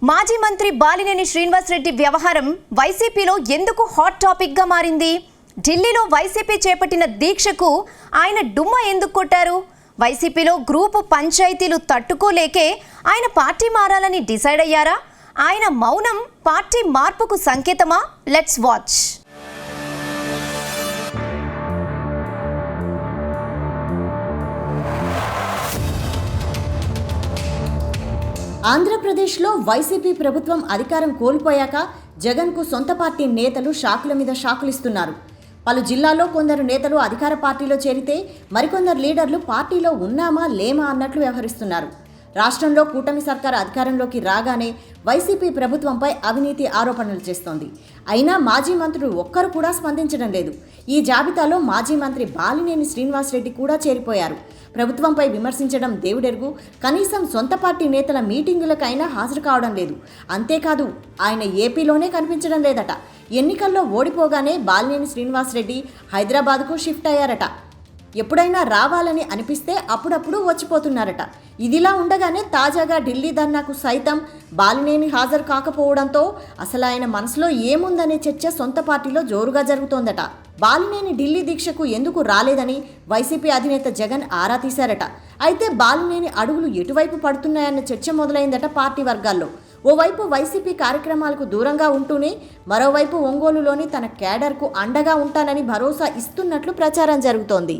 మాజీ మంత్రి బాలినేని శ్రీనివాస్ రెడ్డి వ్యవహారం వైసీపీలో ఎందుకు హాట్ టాపిక్ గా మారింది? ఢిల్లీలో వైసీపీ చేపట్టిన దీక్షకు ఆయన డుమ్మ ఎందుకు కొట్టారు? వైసీపీలో గ్రూపు పంచాయతీలు తట్టుకోలేకే ఆయన పార్టీ మారాలని డిసైడ్ అయ్యారా? ఆయన మౌనం పార్టీ మార్పుకు సంకేతమా? Let's watch. ఆంధ్రప్రదేశ్లో వైసీపీ ప్రభుత్వం అధికారం కోల్పోయాక జగన్కు సొంత పార్టీ నేతలు షాకుల మీద షాకులిస్తున్నారు. పలు జిల్లాల్లో కొందరు నేతలు అధికార పార్టీలో చేరితే మరికొందరు లీడర్లు పార్టీలో ఉన్నామా లేమా అన్నట్లు వ్యవహరిస్తున్నారు. రాష్ట్రంలో కూటమి సర్కారు అధికారంలోకి రాగానే వైసీపీ ప్రభుత్వంపై అవినీతి ఆరోపణలు చేస్తోంది. అయినా మాజీ మంత్రులు ఒక్కరు కూడా స్పందించడం లేదు. ఈ జాబితాలో మాజీ మంత్రి బాలినేని శ్రీనివాస్ రెడ్డి కూడా చేరిపోయారు. ప్రభుత్వంపై విమర్శించడం దేవుడెరుగు, కనీసం సొంత పార్టీ నేతల మీటింగులకైనా హాజరు కావడం లేదు. అంతేకాదు, ఆయన ఏపీలోనే కనిపించడం లేదట. ఎన్నికల్లో ఓడిపోగానే బాలినేని శ్రీనివాస్ రెడ్డి హైదరాబాద్కు షిఫ్ట్ అయ్యారట. ఎప్పుడైనా రావాలని అనిపిస్తే అప్పుడప్పుడు వచ్చిపోతున్నారట. ఇదిలా ఉండగానే తాజాగా ఢిల్లీ ధర్నాకు సైతం బాలినేని హాజరు కాకపోవడంతో అసలు ఆయన మనసులో ఏముందనే చర్చ సొంత పార్టీలో జోరుగా జరుగుతోందట. బాలినేని ఢిల్లీ దీక్షకు ఎందుకు రాలేదని వైసీపీ అధినేత జగన్ ఆరా తీశారట. అయితే బాలినేని అడుగులు ఎటువైపు పడుతున్నాయన్న చర్చ మొదలైందట పార్టీ వర్గాల్లో. ఓవైపు వైసీపీ కార్యక్రమాలకు దూరంగా ఉంటూనే మరోవైపు ఒంగోలులోని తన క్యాడర్కు అండగా ఉంటానని భరోసా ఇస్తున్నట్లు ప్రచారం జరుగుతోంది.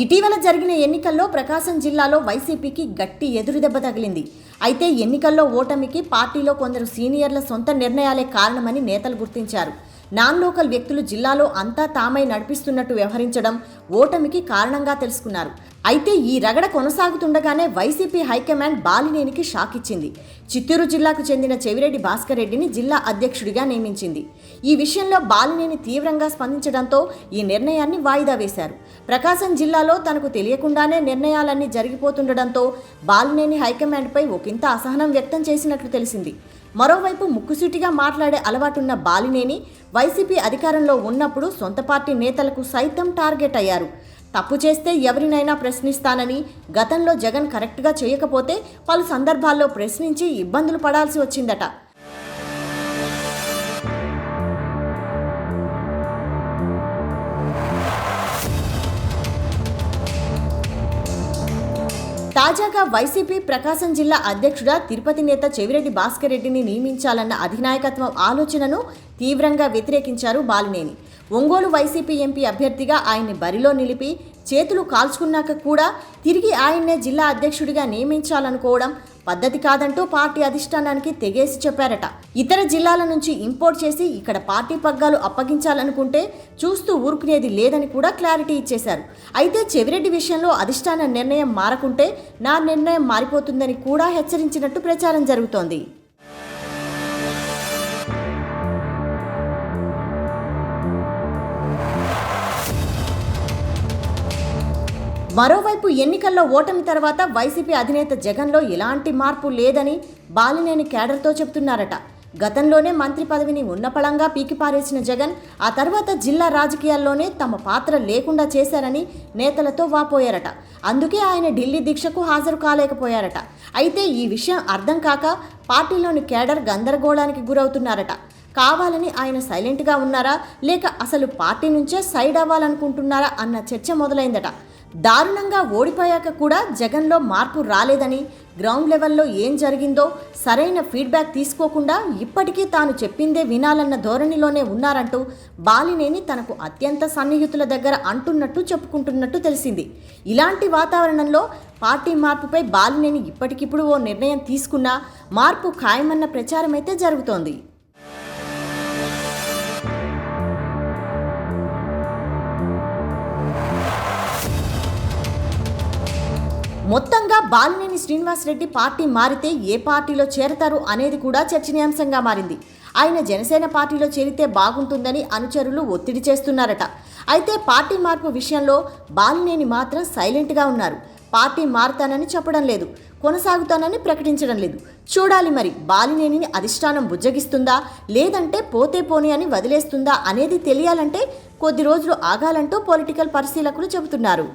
ఇటీవల జరిగిన ఎన్నికల్లో ప్రకాశం జిల్లాలో వైసీపీకి గట్టి ఎదురుదెబ్బ తగిలింది. అయితే ఎన్నికల్లో ఓటమికి పార్టీలో కొందరు సీనియర్ల సొంత నిర్ణయాలే కారణమని నేతలు గుర్తించారు. నాన్ లోకల్ వ్యక్తులు జిల్లాలో అంతా తామై నడిపిస్తున్నట్టు వ్యవహరించడం ఓటమికి కారణంగా తెలుసుకున్నారు. అయితే ఈ రగడ కొనసాగుతుండగానే వైసీపీ హైకమాండ్ బాలినేనికి షాక్ ఇచ్చింది. చిత్తూరు జిల్లాకు చెందిన చెవిరెడ్డి భాస్కర్ రెడ్డిని జిల్లా అధ్యక్షుడిగా నియమించింది. ఈ విషయంలో బాలినేని తీవ్రంగా స్పందించడంతో ఈ నిర్ణయాన్ని వాయిదా వేశారు. ప్రకాశం జిల్లాలో తనకు తెలియకుండానే నిర్ణయాలన్నీ జరిగిపోతుండడంతో బాలినేని హైకమాండ్పై ఒకంత అసహనం వ్యక్తం చేసినట్లు తెలిసింది. మరోవైపు ముక్కుసూటిగా మాట్లాడే అలవాటున్న బాలినేని వైసీపీ అధికారంలో ఉన్నప్పుడు సొంత పార్టీ నేతలకు సైతం టార్గెట్ అయ్యారు. తప్పు చేస్తే ఎవరినైనా ప్రశ్నిస్తానని, గతంలో జగన్ కరెక్ట్గా చేయకపోతే పలు సందర్భాల్లో ప్రశ్నించి ఇబ్బందులు పడాల్సి వచ్చిందట. తాజాగా వైసీపీ ప్రకాశం జిల్లా అధ్యక్షుడా తిరుపతి నేత చెవిరెడ్డి భాస్కర్ రెడ్డిని నియమించాలన్న అధినాయకత్వం ఆలోచనను తీవ్రంగా వ్యతిరేకించారు బాలినేని. ఒంగోలు వైసీపీ ఎంపీ అభ్యర్థిగా ఆయన్ని బరిలో నిలిపి చేతులు కాల్చుకున్నాక కూడా తిరిగి ఆయన్నే జిల్లా అధ్యక్షుడిగా నియమించాలనుకోవడం పద్ధతి కాదంటూ పార్టీ అధిష్టానానికి తెగేసి చెప్పారట. ఇతర జిల్లాల నుంచి ఇంపోర్ట్ చేసి ఇక్కడ పార్టీ పగ్గాలు అప్పగించాలనుకుంటే చూస్తూ ఊరుకునేది లేదని కూడా క్లారిటీ ఇచ్చేశారు. అయితే చెవిరెడ్డి విషయంలో అధిష్టాన నిర్ణయం మారకుంటే నా నిర్ణయం మారిపోతుందని కూడా హెచ్చరించినట్టు ప్రచారం జరుగుతోంది. మరోవైపు ఎన్నికల్లో ఓటమి తర్వాత వైసీపీ అధినేత జగన్లో ఎలాంటి మార్పు లేదని బాలినేని క్యాడర్తో చెబుతున్నారట. గతంలోనే మంత్రి పదవిని ఉన్నపళంగా పీకిపారేసిన జగన్ ఆ తర్వాత జిల్లా రాజకీయాల్లోనే తమ పాత్ర లేకుండా చేశారని నేతలతో వాపోయారట. అందుకే ఆయన ఢిల్లీ దీక్షకు హాజరు కాలేకపోయారట. అయితే ఈ విషయం అర్థం కాక పార్టీలోని క్యాడర్ గందరగోళానికి గురవుతున్నారట. కావాలని ఆయన సైలెంట్గా ఉన్నారా, లేక అసలు పార్టీ నుంచే సైడ్ అవ్వాలనుకుంటున్నారా అన్న చర్చ మొదలైందట. దారుణంగా ఓడిపోయాక కూడా జగన్లో మార్పు రాలేదని, గ్రౌండ్ లెవెల్లో ఏం జరిగిందో సరైన ఫీడ్బ్యాక్ తీసుకోకుండా ఇప్పటికీ తాను చెప్పిందే వినాలన్న ధోరణిలోనే ఉన్నారంటూ బాలినేని తనకు అత్యంత సన్నిహితుల దగ్గర అంటున్నట్టు చెప్పుకుంటున్నట్టు తెలిసింది. ఇలాంటి వాతావరణంలో పార్టీ మార్పుపై బాలినేని ఇప్పటికిప్పుడు ఓ నిర్ణయం తీసుకున్నా మార్పు ఖాయమన్న ప్రచారం అయితే జరుగుతోంది. మొత్తంగా బాలినేని శ్రీనివాస్ రెడ్డి పార్టీ మారితే ఏ పార్టీలో చేరతారు అనేది కూడా చర్చనీయాంశంగా మారింది. ఆయన జనసేన పార్టీలో చేరితే బాగుంటుందని అనుచరులు ఒత్తిడి చేస్తున్నారట. అయితే పార్టీ మార్పు విషయంలో బాలినేని మాత్రం సైలెంట్గా ఉన్నారు. పార్టీ మారుతానని చెప్పడం లేదు, కొనసాగుతానని ప్రకటించడం లేదు. చూడాలి మరి బాలినేనిని అధిష్టానం బుజ్జగిస్తుందా లేదంటే పోతే పోని అని వదిలేస్తుందా అనేది తెలియాలంటే కొద్ది రోజులు ఆగాలంటూ పొలిటికల్ పరిశీలకులు చెబుతున్నారు.